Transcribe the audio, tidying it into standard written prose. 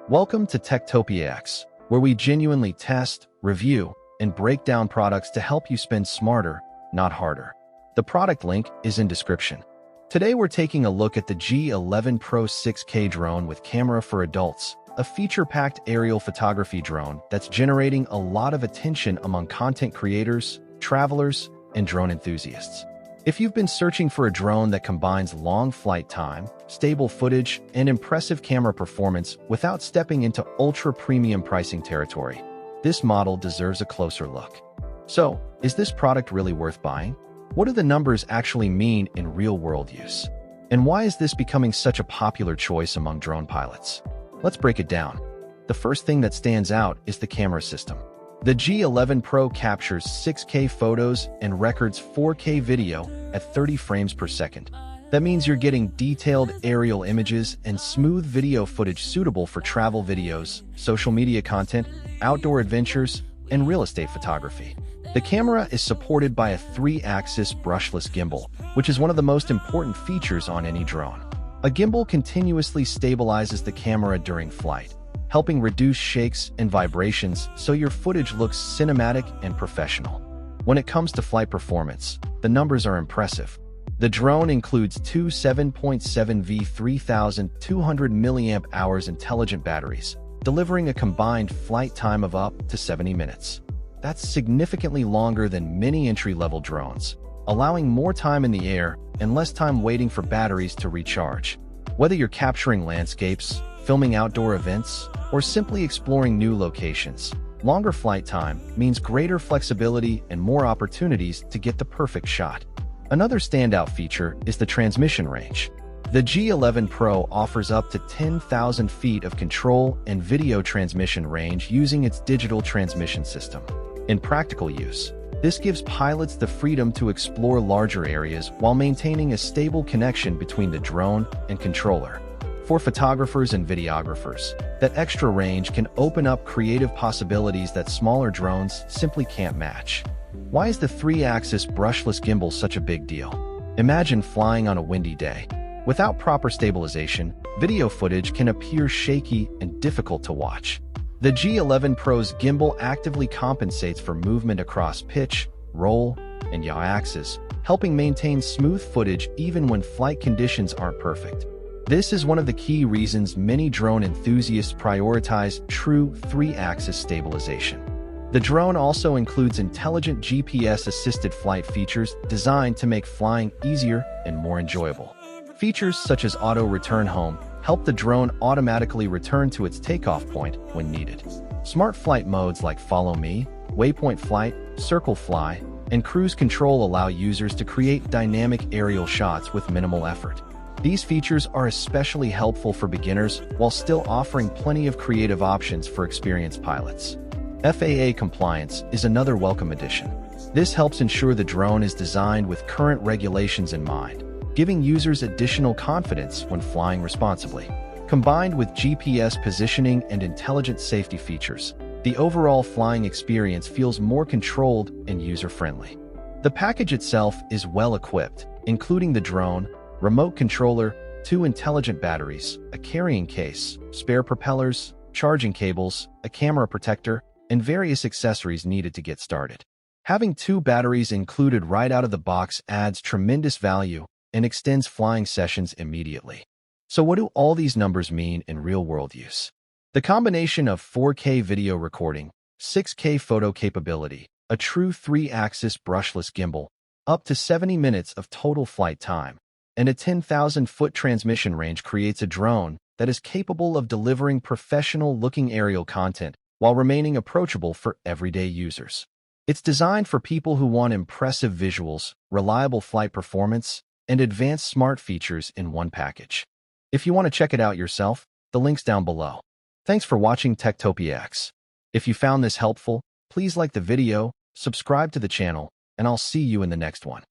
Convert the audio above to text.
Welcome to Techtopia X, where we genuinely test, review, and break down products to help you spend smarter, not harder. The product link is in description. Today we're taking a look at the G11PRO 6K drone with camera for adults, a feature-packed aerial photography drone that's generating a lot of attention among content creators, travelers, and drone enthusiasts. If you've been searching for a drone that combines long flight time, stable footage, and impressive camera performance without stepping into ultra-premium pricing territory, this model deserves a closer look. So, is this product really worth buying? What do the numbers actually mean in real-world use? And why is this becoming such a popular choice among drone pilots? Let's break it down. The first thing that stands out is the camera system. The G11PRO captures 6K photos and records 4K video at 30 frames per second. That means you're getting detailed aerial images and smooth video footage suitable for travel videos, social media content, outdoor adventures, and real estate photography. The camera is supported by a 3-axis brushless gimbal, which is one of the most important features on any drone. A gimbal continuously stabilizes the camera during flight, helping reduce shakes and vibrations so your footage looks cinematic and professional. When it comes to flight performance, the numbers are impressive. The drone includes two 7.7V 3200 mAh intelligent batteries, delivering a combined flight time of up to 70 minutes. That's significantly longer than many entry-level drones, allowing more time in the air and less time waiting for batteries to recharge. Whether you're capturing landscapes, filming outdoor events, or simply exploring new locations, longer flight time means greater flexibility and more opportunities to get the perfect shot. Another standout feature is the transmission range. The G11PRO offers up to 10,000 feet of control and video transmission range using its digital transmission system. In practical use, this gives pilots the freedom to explore larger areas while maintaining a stable connection between the drone and controller. For photographers and videographers, that extra range can open up creative possibilities that smaller drones simply can't match. Why is the 3-axis brushless gimbal such a big deal? Imagine flying on a windy day. Without proper stabilization, video footage can appear shaky and difficult to watch. The G11PRO's gimbal actively compensates for movement across pitch, roll, and yaw axes, helping maintain smooth footage even when flight conditions aren't perfect. This is one of the key reasons many drone enthusiasts prioritize true 3-axis stabilization. The drone also includes intelligent GPS-assisted flight features designed to make flying easier and more enjoyable. Features such as auto return home help the drone automatically return to its takeoff point when needed. Smart flight modes like Follow Me, Waypoint Flight, Circle Fly, and Cruise Control allow users to create dynamic aerial shots with minimal effort. These features are especially helpful for beginners while still offering plenty of creative options for experienced pilots. FAA compliance is another welcome addition. This helps ensure the drone is designed with current regulations in mind, giving users additional confidence when flying responsibly. Combined with GPS positioning and intelligent safety features, the overall flying experience feels more controlled and user-friendly. The package itself is well-equipped, including the drone, remote controller, 2 intelligent batteries, a carrying case, spare propellers, charging cables, a camera protector, and various accessories needed to get started. Having 2 batteries included right out of the box adds tremendous value and extends flying sessions immediately. So what do all these numbers mean in real-world use? The combination of 4K video recording, 6K photo capability, a true 3-axis brushless gimbal, up to 70 minutes of total flight time, and a 10,000-foot transmission range creates a drone that is capable of delivering professional-looking aerial content while remaining approachable for everyday users. It's designed for people who want impressive visuals, reliable flight performance, and advanced smart features in one package. If you want to check it out yourself, the link's down below. Thanks for watching Techtopia X. If you found this helpful, please like the video, subscribe to the channel, and I'll see you in the next one.